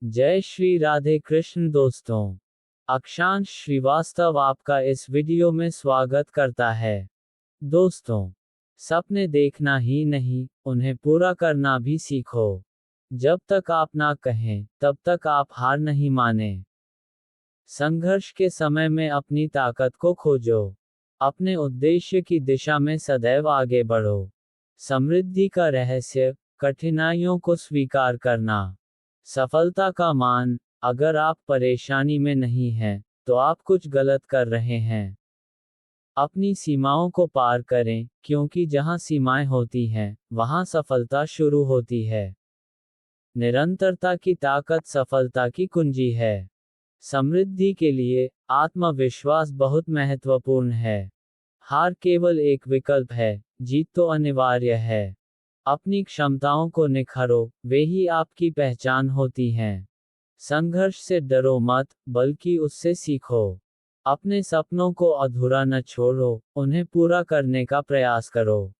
जय श्री राधे कृष्ण दोस्तों। अक्षांश श्रीवास्तव आपका इस वीडियो में स्वागत करता है। दोस्तों, सपने देखना ही नहीं, उन्हें पूरा करना भी सीखो। जब तक आप ना कहें, तब तक आप हार नहीं माने। संघर्ष के समय में अपनी ताकत को खोजो। अपने उद्देश्य की दिशा में सदैव आगे बढ़ो। समृद्धि का रहस्य, कठिनाइयों को स्वीकार करना। सफलता का मान, अगर आप परेशानी में नहीं हैं, तो आप कुछ गलत कर रहे हैं। अपनी सीमाओं को पार करें, क्योंकि जहां सीमाएं होती हैं, वहां सफलता शुरू होती है। निरंतरता की ताकत सफलता की कुंजी है। समृद्धि के लिए आत्मविश्वास बहुत महत्वपूर्ण है। हार केवल एक विकल्प है, जीत तो अनिवार्य है। अपनी क्षमताओं को निखारो, वे ही आपकी पहचान होती हैं। संघर्ष से डरो मत, बल्कि उससे सीखो। अपने सपनों को अधूरा न छोड़ो, उन्हें पूरा करने का प्रयास करो।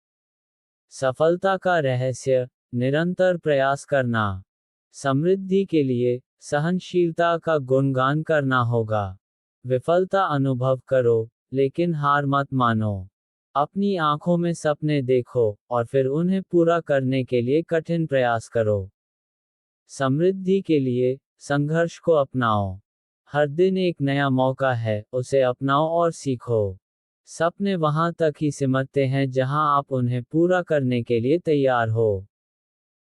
सफलता का रहस्य, निरंतर प्रयास करना। समृद्धि के लिए सहनशीलता का गुणगान करना होगा। विफलता अनुभव करो, लेकिन हार मत मानो। अपनी आंखों में सपने देखो, और फिर उन्हें पूरा करने के लिए कठिन प्रयास करो। समृद्धि के लिए संघर्ष को अपनाओ। हर दिन एक नया मौका है, उसे अपनाओ और सीखो। सपने वहां तक ही सिमटते हैं जहां आप उन्हें पूरा करने के लिए तैयार हो।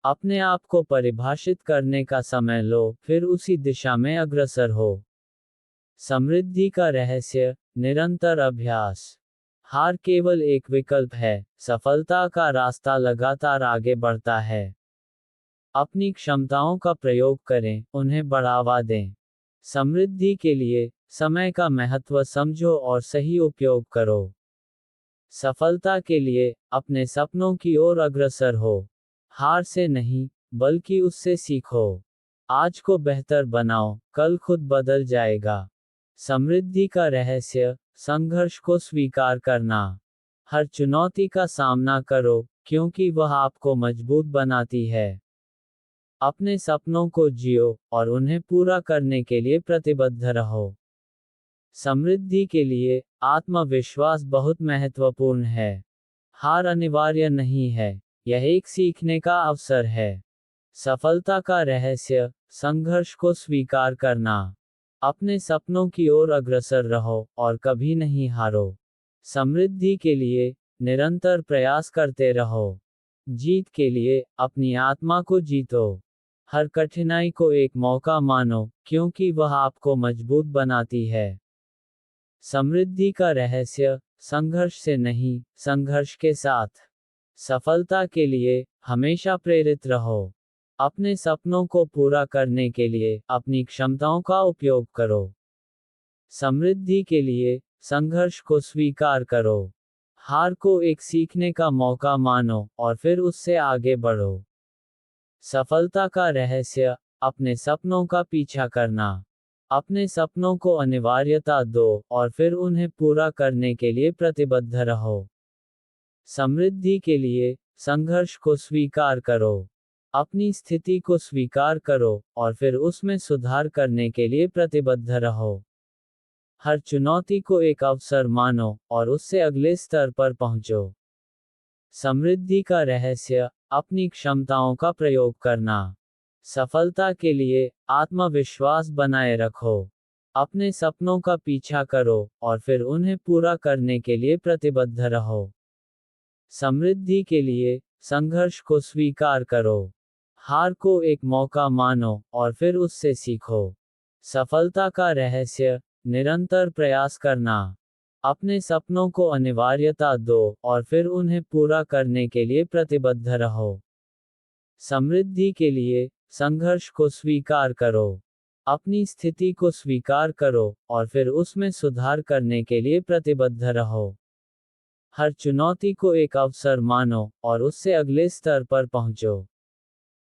अपने आप को परिभाषित करने का समय लो, फिर उसी दिशा में अग्रसर हो। समृद्धि का रहस्य, निरंतर अभ्यास। हार केवल एक विकल्प है, सफलता का रास्ता लगातार आगे बढ़ता है। अपनी क्षमताओं का प्रयोग करें, उन्हें बढ़ावा दें। समृद्धि के लिए समय का महत्व समझो और सही उपयोग करो। सफलता के लिए अपने सपनों की ओर अग्रसर हो। हार से नहीं, बल्कि उससे सीखो। आज को बेहतर बनाओ, कल खुद बदल जाएगा। समृद्धि का रहस्य, संघर्ष को स्वीकार करना। हर चुनौती का सामना करो, क्योंकि वह आपको मजबूत बनाती है। अपने सपनों को जियो, और उन्हें पूरा करने के लिए प्रतिबद्ध रहो। समृद्धि के लिए आत्मविश्वास बहुत महत्वपूर्ण है। हार अनिवार्य नहीं है, यह एक सीखने का अवसर है। सफलता का रहस्य, संघर्ष को स्वीकार करना। अपने सपनों की ओर अग्रसर रहो, और कभी नहीं हारो। समृद्धि के लिए निरंतर प्रयास करते रहो। जीत के लिए अपनी आत्मा को जीतो। हर कठिनाई को एक मौका मानो, क्योंकि वह आपको मजबूत बनाती है। समृद्धि का रहस्य, संघर्ष से नहीं, संघर्ष के साथ। सफलता के लिए हमेशा प्रेरित रहो। अपने सपनों को पूरा करने के लिए अपनी क्षमताओं का उपयोग करो। समृद्धि के लिए संघर्ष को स्वीकार करो। हार को एक सीखने का मौका मानो, और फिर उससे आगे बढ़ो। सफलता का रहस्य, अपने सपनों का पीछा करना। अपने सपनों को अनिवार्यता दो, और फिर उन्हें पूरा करने के लिए प्रतिबद्ध रहो। समृद्धि के लिए संघर्ष को स्वीकार करो। अपनी स्थिति को स्वीकार करो, और फिर उसमें सुधार करने के लिए प्रतिबद्ध रहो। हर चुनौती को एक अवसर मानो, और उससे अगले स्तर पर पहुंचो। समृद्धि का रहस्य, अपनी क्षमताओं का प्रयोग करना। सफलता के लिए आत्मविश्वास बनाए रखो। अपने सपनों का पीछा करो, और फिर उन्हें पूरा करने के लिए प्रतिबद्ध रहो। समृद्धि के लिए संघर्ष को स्वीकार करो। हार को एक मौका मानो, और फिर उससे सीखो। सफलता का रहस्य, निरंतर प्रयास करना। अपने सपनों को अनिवार्यता दो, और फिर उन्हें पूरा करने के लिए प्रतिबद्ध रहो। समृद्धि के लिए संघर्ष को स्वीकार करो। अपनी स्थिति को स्वीकार करो, और फिर उसमें सुधार करने के लिए प्रतिबद्ध रहो। हर चुनौती को एक अवसर मानो, और उससे अगले स्तर पर पहुंचो।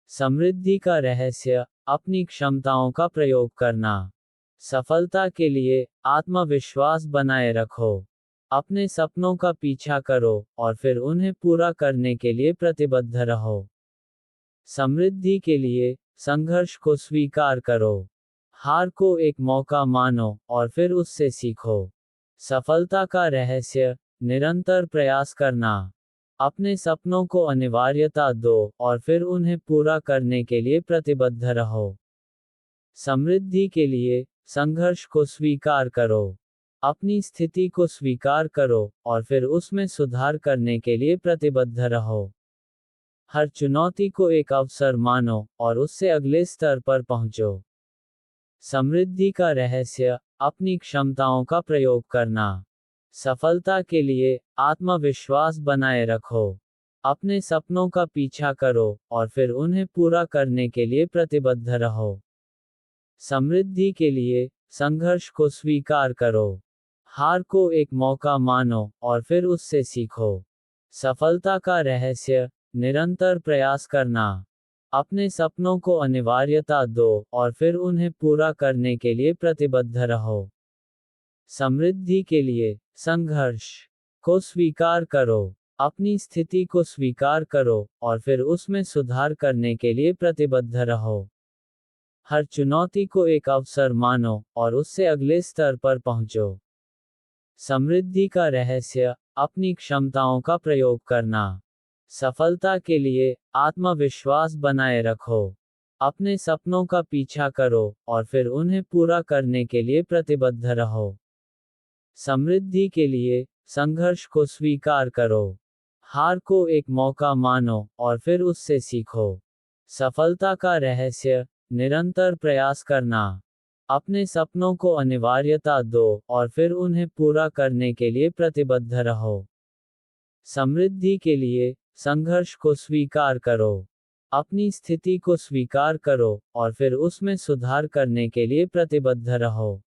समृद्धि का रहस्य, अपनी क्षमताओं का प्रयोग करना। सफलता के लिए आत्मविश्वास बनाए रखो। अपने सपनों का पीछा करो, और फिर उन्हें पूरा करने के लिए प्रतिबद्ध रहो। समृद्धि के लिए संघर्ष को स्वीकार करो। हार को एक मौका मानो और फिर उससे सीखो। सफलता का रहस्य, निरंतर प्रयास करना। अपने सपनों को अनिवार्यता दो और फिर उन्हें पूरा करने के लिए प्रतिबद्ध रहो। समृद्धि के लिए, संघर्ष को स्वीकार करो। अपनी स्थिति को स्वीकार करो और फिर उसमें सुधार करने के लिए प्रतिबद्ध रहो। हर चुनौती को एक अवसर मानो और उससे अगले स्तर पर पहुंचो। समृद्धि का रहस्य, अपनी क्षमताओं का प्रयोग करना। सफलता के लिए, आत्मविश्वास बनाए रखो। अपने सपनों का पीछा करो और फिर उन्हें पूरा करने के लिए प्रतिबद्ध रहो। समृद्धि के लिए, संघर्ष को स्वीकार करो। हार को एक मौका मानो और फिर उससे सीखो। सफलता का रहस्य, निरंतर प्रयास करना। अपने सपनों को अनिवार्यता दो और फिर उन्हें पूरा करने के लिए प्रतिबद्ध रहो। समृद्धि के लिए, संघर्ष को स्वीकार करो। अपनी स्थिति को स्वीकार करो और फिर उसमें सुधार करने के लिए प्रतिबद्ध रहो। हर चुनौती को एक अवसर मानो और उससे अगले स्तर पर पहुंचो। समृद्धि का रहस्य, अपनी क्षमताओं का प्रयोग करना। सफलता के लिए, आत्मविश्वास बनाए रखो। अपने सपनों का पीछा करो और फिर उन्हें पूरा करने के लिए प्रतिबद्ध रहो। समृद्धि के लिए, संघर्ष को स्वीकार करो। हार को एक मौका मानो और फिर उससे सीखो। सफलता का रहस्य, निरंतर प्रयास करना। अपने सपनों को अनिवार्यता दो और फिर उन्हें पूरा करने के लिए प्रतिबद्ध रहो। समृद्धि के लिए, संघर्ष को स्वीकार करो। अपनी स्थिति को स्वीकार करो और फिर उसमें सुधार करने के लिए प्रतिबद्ध रहो।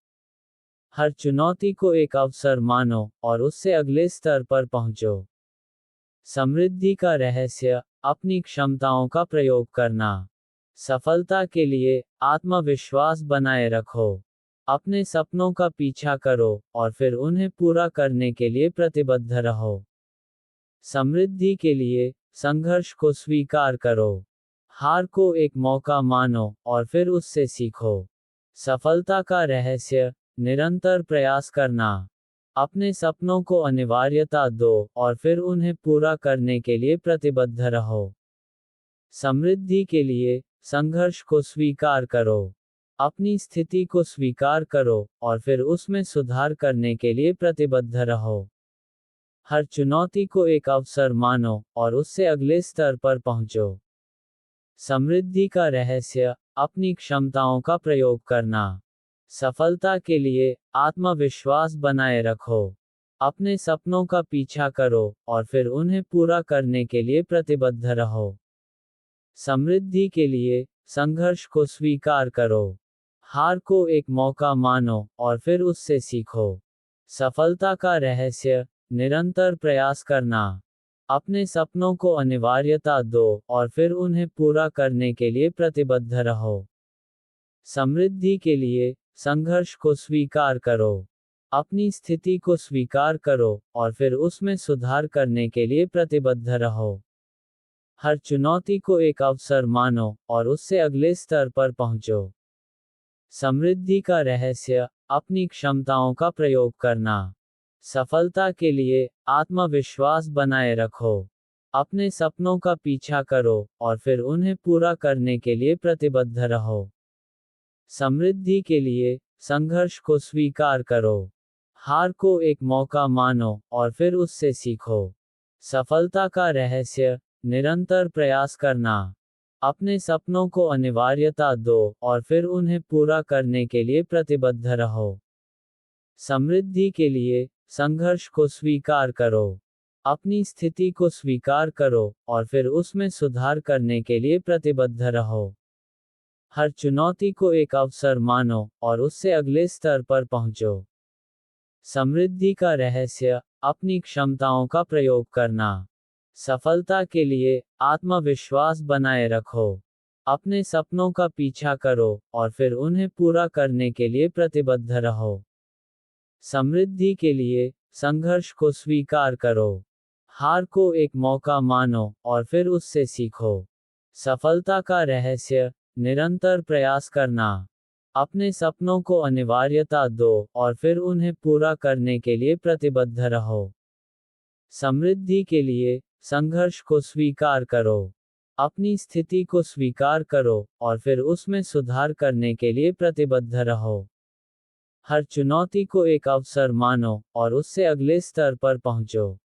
हर चुनौती को एक अवसर मानो और उससे अगले स्तर पर पहुंचो। समृद्धि का रहस्य, अपनी क्षमताओं का प्रयोग करना। सफलता के लिए, आत्मविश्वास बनाए रखो। अपने सपनों का पीछा करो और फिर उन्हें पूरा करने के लिए प्रतिबद्ध रहो। समृद्धि के लिए, संघर्ष को स्वीकार करो। हार को एक मौका मानो और फिर उससे सीखो। सफलता का रहस्य, निरंतर प्रयास करना। अपने सपनों को अनिवार्यता दो और फिर उन्हें पूरा करने के लिए प्रतिबद्ध रहो। समृद्धि के लिए, संघर्ष को स्वीकार करो। अपनी स्थिति को स्वीकार करो और फिर उसमें सुधार करने के लिए प्रतिबद्ध रहो। हर चुनौती को एक अवसर मानो और उससे अगले स्तर पर पहुंचो। समृद्धि का रहस्य, अपनी क्षमताओं का प्रयोग करना। सफलता के लिए, आत्मविश्वास बनाए रखो। अपने सपनों का पीछा करो और फिर उन्हें पूरा करने के लिए प्रतिबद्ध रहो। समृद्धि के लिए, संघर्ष को स्वीकार करो। हार को एक मौका मानो और फिर उससे सीखो। सफलता का रहस्य, निरंतर प्रयास करना। अपने सपनों को अनिवार्यता दो और फिर उन्हें पूरा करने के लिए प्रतिबद्ध रहो। समृद्धि के लिए, संघर्ष को स्वीकार करो। अपनी स्थिति को स्वीकार करो और फिर उसमें सुधार करने के लिए प्रतिबद्ध रहो। हर चुनौती को एक अवसर मानो और उससे अगले स्तर पर पहुंचो। समृद्धि का रहस्य, अपनी क्षमताओं का प्रयोग करना। सफलता के लिए, आत्मविश्वास बनाए रखो। अपने सपनों का पीछा करो और फिर उन्हें पूरा करने के लिए प्रतिबद्ध रहो। समृद्धि के लिए, संघर्ष को स्वीकार करो। हार को एक मौका मानो और फिर उससे सीखो। सफलता का रहस्य, निरंतर प्रयास करना। अपने सपनों को अनिवार्यता दो और फिर उन्हें पूरा करने के लिए प्रतिबद्ध रहो। समृद्धि के लिए, संघर्ष को स्वीकार करो। अपनी स्थिति को स्वीकार करो और फिर उसमें सुधार करने के लिए प्रतिबद्ध रहो। हर चुनौती को एक अवसर मानो और उससे अगले स्तर पर पहुंचो। समृद्धि का रहस्य, अपनी क्षमताओं का प्रयोग करना। सफलता के लिए, आत्मविश्वास बनाए रखो। अपने सपनों का पीछा करो और फिर उन्हें पूरा करने के लिए प्रतिबद्ध रहो। समृद्धि के लिए, संघर्ष को स्वीकार करो। हार को एक मौका मानो और फिर उससे सीखो। सफलता का रहस्य, निरंतर प्रयास करना। अपने सपनों को अनिवार्यता दो और फिर उन्हें पूरा करने के लिए प्रतिबद्ध रहो। समृद्धि के लिए संघर्ष को स्वीकार करो। अपनी स्थिति को स्वीकार करो और फिर उसमें सुधार करने के लिए प्रतिबद्ध रहो। हर चुनौती को एक अवसर मानो और उससे अगले स्तर पर पहुंचो।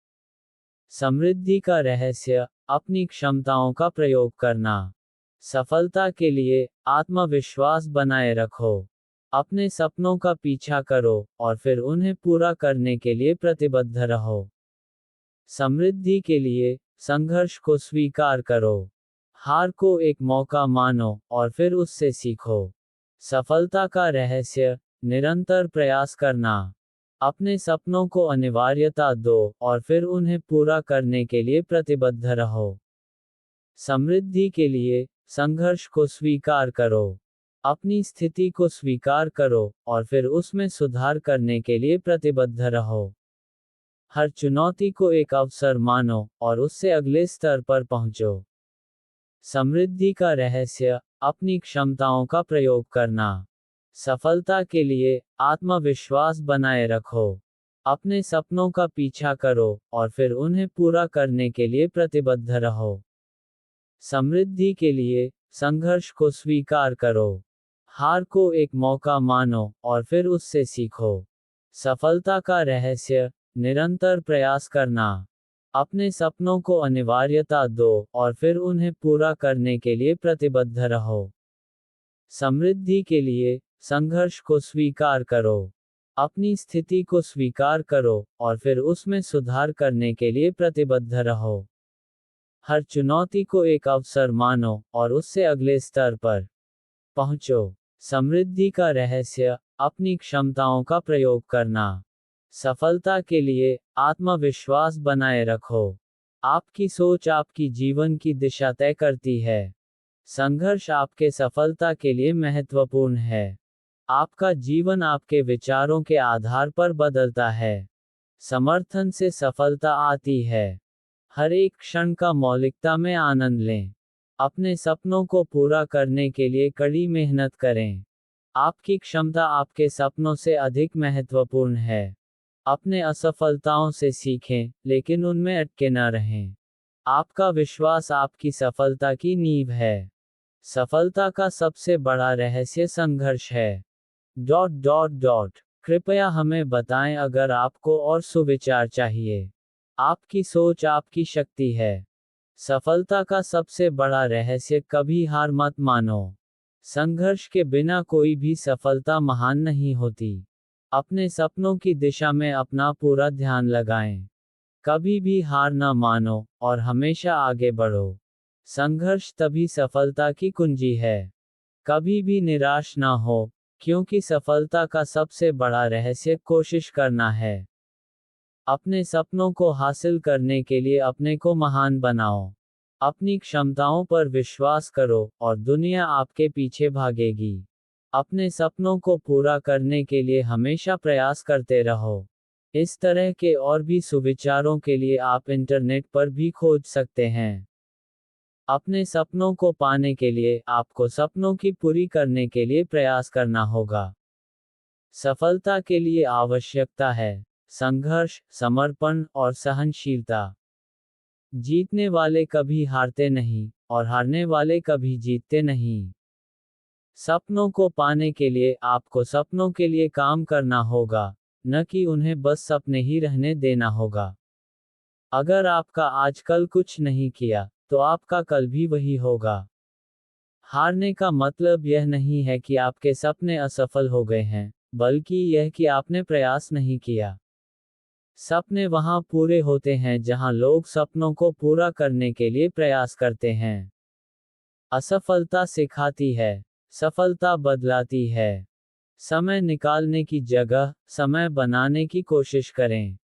समृद्धि का रहस्य अपनी क्षमताओं का प्रयोग करना। सफलता के लिए आत्मविश्वास बनाए रखो। अपने सपनों का पीछा करो और फिर उन्हें पूरा करने के लिए प्रतिबद्ध रहो। समृद्धि के लिए संघर्ष को स्वीकार करो। हार को एक मौका मानो और फिर उससे सीखो। सफलता का रहस्य निरंतर प्रयास करना। अपने सपनों को अनिवार्यता दो और फिर उन्हें पूरा करने के लिए प्रतिबद्ध रहो। समृद्धि के लिए संघर्ष को स्वीकार करो। अपनी स्थिति को स्वीकार करो और फिर उसमें सुधार करने के लिए प्रतिबद्ध रहो। हर चुनौती को एक अवसर मानो और उससे अगले स्तर पर पहुंचो। समृद्धि का रहस्य अपनी क्षमताओं का प्रयोग करना। सफलता के लिए आत्मविश्वास बनाए रखो। अपने सपनों का पीछा करो और फिर उन्हें पूरा करने के लिए प्रतिबद्ध रहो। समृद्धि के लिए संघर्ष को स्वीकार करो। हार को एक मौका मानो और फिर उससे सीखो। सफलता का रहस्य निरंतर प्रयास करना। अपने सपनों को अनिवार्यता दो और फिर उन्हें पूरा करने के लिए प्रतिबद्ध रहो। समृद्धि के लिए संघर्ष को स्वीकार करो। अपनी स्थिति को स्वीकार करो और फिर उसमें सुधार करने के लिए प्रतिबद्ध रहो। हर चुनौती को एक अवसर मानो और उससे अगले स्तर पर पहुंचो। समृद्धि का रहस्य अपनी क्षमताओं का प्रयोग करना। सफलता के लिए आत्मविश्वास बनाए रखो। आपकी सोच आपकी जीवन की दिशा तय करती है। संघर्ष आपके सफलता के लिए महत्वपूर्ण है। आपका जीवन आपके विचारों के आधार पर बदलता है। समर्थन से सफलता आती है। हर एक क्षण का मौलिकता में आनंद लें। अपने सपनों को पूरा करने के लिए कड़ी मेहनत करें। आपकी क्षमता आपके सपनों से अधिक महत्वपूर्ण है। अपने असफलताओं से सीखें, लेकिन उनमें अटके न रहें। आपका विश्वास आपकी सफलता की नींव है। सफलता का सबसे बड़ा रहस्य संघर्ष है। कृपया हमें बताएं अगर आपको और सुविचार चाहिए। आपकी सोच आपकी शक्ति है। सफलता का सबसे बड़ा रहस्य कभी हार मत मानो। संघर्ष के बिना कोई भी सफलता महान नहीं होती। अपने सपनों की दिशा में अपना पूरा ध्यान लगाएं। कभी भी हार न मानो और हमेशा आगे बढ़ो। संघर्ष तभी सफलता की कुंजी है। कभी भी निराश न हो, क्योंकि सफलता का सबसे बड़ा रहस्य कोशिश करना है। अपने सपनों को हासिल करने के लिए अपने को महान बनाओ। अपनी क्षमताओं पर विश्वास करो और दुनिया आपके पीछे भागेगी। अपने सपनों को पूरा करने के लिए हमेशा प्रयास करते रहो। इस तरह के और भी सुविचारों के लिए आप इंटरनेट पर भी खोज सकते हैं। अपने सपनों को पाने के लिए आपको सपनों की पूरी करने के लिए प्रयास करना होगा। सफलता के लिए आवश्यकता है संघर्ष, समर्पण और सहनशीलता। जीतने वाले कभी हारते नहीं और हारने वाले कभी जीतते नहीं। सपनों को पाने के लिए आपको सपनों के लिए काम करना होगा, न कि उन्हें बस सपने ही रहने देना होगा। अगर आपका आज कल कुछ नहीं किया, तो आपका कल भी वही होगा। हारने का मतलब यह नहीं है कि आपके सपने असफल हो गए हैं, बल्कि यह कि आपने प्रयास नहीं किया। सपने वहां पूरे होते हैं जहां लोग सपनों को पूरा करने के लिए प्रयास करते हैं। असफलता सिखाती है, सफलता बदलाती है। समय निकालने की जगह समय बनाने की कोशिश करें।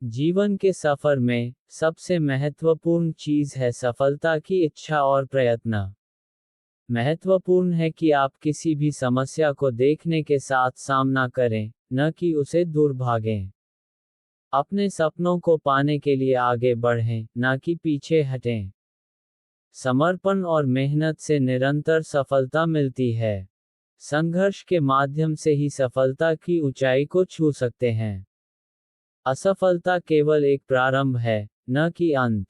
जीवन के सफर में सबसे महत्वपूर्ण चीज है सफलता की इच्छा और प्रयत्न। महत्वपूर्ण है कि आप किसी भी समस्या को देखने के साथ सामना करें, न कि उसे दूर भागें। अपने सपनों को पाने के लिए आगे बढ़ें, न कि पीछे हटें। समर्पण और मेहनत से निरंतर सफलता मिलती है। संघर्ष के माध्यम से ही सफलता की ऊंचाई को छू सकते हैं। असफलता केवल एक प्रारंभ है, न कि अंत।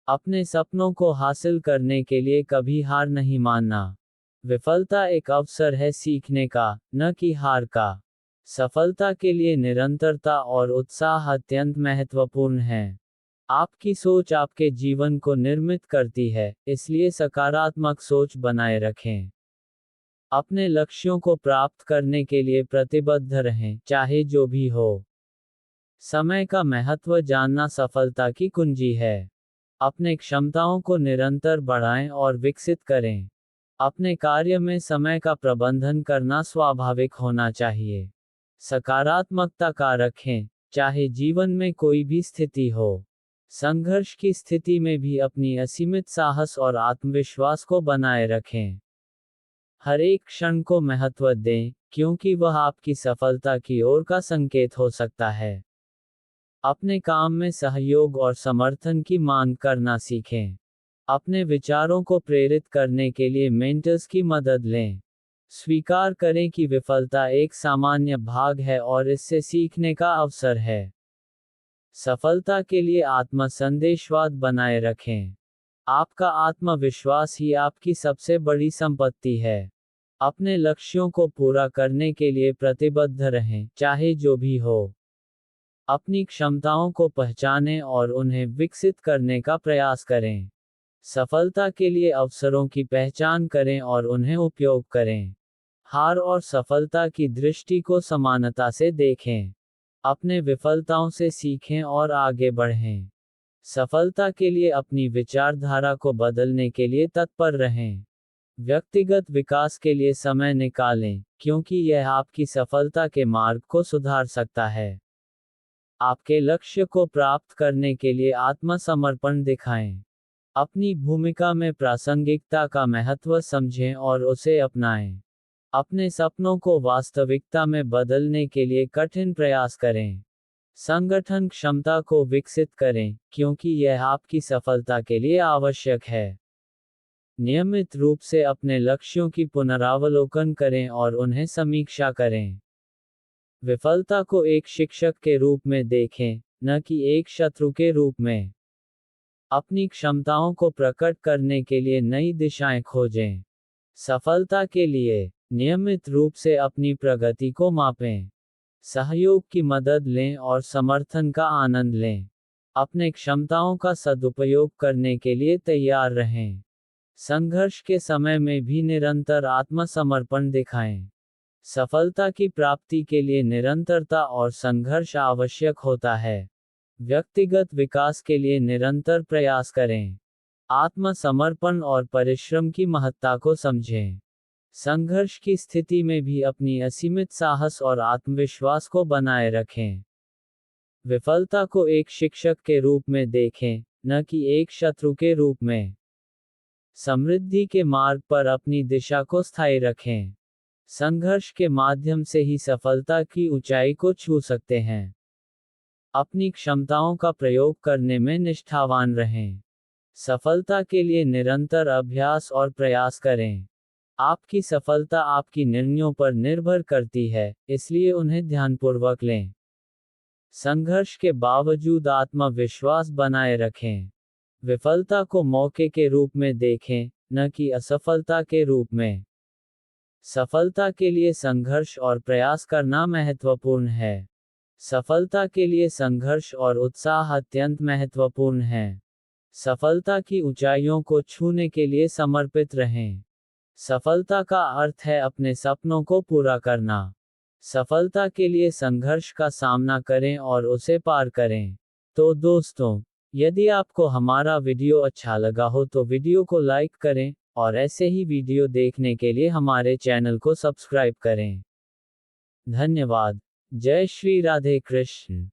अपने सपनों को हासिल करने के लिए कभी हार नहीं मानना। विफलता एक अवसर है सीखने का, न कि हार का। सफलता के लिए निरंतरता और उत्साह अत्यंत महत्वपूर्ण है। आपकी सोच आपके जीवन को निर्मित करती है, इसलिए सकारात्मक सोच बनाए रखें। अपने लक्ष्यों को प्राप्त करने के लिए प्रतिबद्ध रहें, चाहे जो भी हो। समय का महत्व जानना सफलता की कुंजी है। अपने क्षमताओं को निरंतर बढ़ाएं और विकसित करें। अपने कार्य में समय का प्रबंधन करना स्वाभाविक होना चाहिए। सकारात्मकता का रखें, चाहे जीवन में कोई भी स्थिति हो। संघर्ष की स्थिति में भी अपनी असीमित साहस और आत्मविश्वास को बनाए रखें। हर एक क्षण को महत्व दें, क्योंकि वह आपकी सफलता की ओर का संकेत हो सकता है। अपने काम में सहयोग और समर्थन की मांग करना सीखें। अपने विचारों को प्रेरित करने के लिए मेंटर्स की मदद लें। स्वीकार करें कि विफलता एक सामान्य भाग है और इससे सीखने का अवसर है। सफलता के लिए आत्म संदेशवाद बनाए रखें। आपका आत्मविश्वास ही आपकी सबसे बड़ी संपत्ति है। अपने लक्ष्यों को पूरा करने के लिए प्रतिबद्ध रहें, चाहे जो भी हो। अपनी क्षमताओं को पहचानें और उन्हें विकसित करने का प्रयास करें। सफलता के लिए अवसरों की पहचान करें और उन्हें उपयोग करें। हार और सफलता की दृष्टि को समानता से देखें। अपने विफलताओं से सीखें और आगे बढ़ें। सफलता के लिए अपनी विचारधारा को बदलने के लिए तत्पर रहें। व्यक्तिगत विकास के लिए समय निकालें, क्योंकि यह आपकी सफलता के मार्ग को सुधार सकता है। आपके लक्ष्य को प्राप्त करने के लिए आत्मसमर्पण दिखाएं। अपनी भूमिका में प्रासंगिकता का महत्व समझें और उसे अपनाएं। अपने सपनों को वास्तविकता में बदलने के लिए कठिन प्रयास करें। संगठन क्षमता को विकसित करें, क्योंकि यह आपकी सफलता के लिए आवश्यक है। नियमित रूप से अपने लक्ष्यों की पुनरावलोकन करें और उन्हें समीक्षा करें। विफलता को एक शिक्षक के रूप में देखें, न कि एक शत्रु के रूप में। अपनी क्षमताओं को प्रकट करने के लिए नई दिशाएं खोजें। सफलता के लिए नियमित रूप से अपनी प्रगति को मापें। सहयोग की मदद लें और समर्थन का आनंद लें। अपने क्षमताओं का सदुपयोग करने के लिए तैयार रहें। संघर्ष के समय में भी निरंतर आत्मसमर्पण दिखाएं। सफलता की प्राप्ति के लिए निरंतरता और संघर्ष आवश्यक होता है। व्यक्तिगत विकास के लिए निरंतर प्रयास करें। आत्मसमर्पण और परिश्रम की महत्ता को समझें। संघर्ष की स्थिति में भी अपनी असीमित साहस और आत्मविश्वास को बनाए रखें। विफलता को एक शिक्षक के रूप में देखें, न कि एक शत्रु के रूप में। समृद्धि के मार्ग पर अपनी दिशा को स्थायी रखें। संघर्ष के माध्यम से ही सफलता की ऊंचाई को छू सकते हैं। अपनी क्षमताओं का प्रयोग करने में निष्ठावान रहें। सफलता के लिए निरंतर अभ्यास और प्रयास करें। आपकी सफलता आपकी निर्णयों पर निर्भर करती है, इसलिए उन्हें ध्यानपूर्वक लें। संघर्ष के बावजूद आत्मविश्वास बनाए रखें। विफलता को मौके के रूप में देखें, न कि असफलता के रूप में। सफलता के लिए संघर्ष और प्रयास करना महत्वपूर्ण है। सफलता के लिए संघर्ष और उत्साह अत्यंत महत्वपूर्ण है। सफलता की ऊंचाइयों को छूने के लिए समर्पित रहें। सफलता का अर्थ है अपने सपनों को पूरा करना। सफलता के लिए संघर्ष का सामना करें और उसे पार करें। तो दोस्तों, यदि आपको हमारा वीडियो अच्छा लगा हो तो वीडियो को लाइक करें और ऐसे ही वीडियो देखने के लिए हमारे चैनल को सब्सक्राइब करें। धन्यवाद। जय श्री राधे कृष्ण।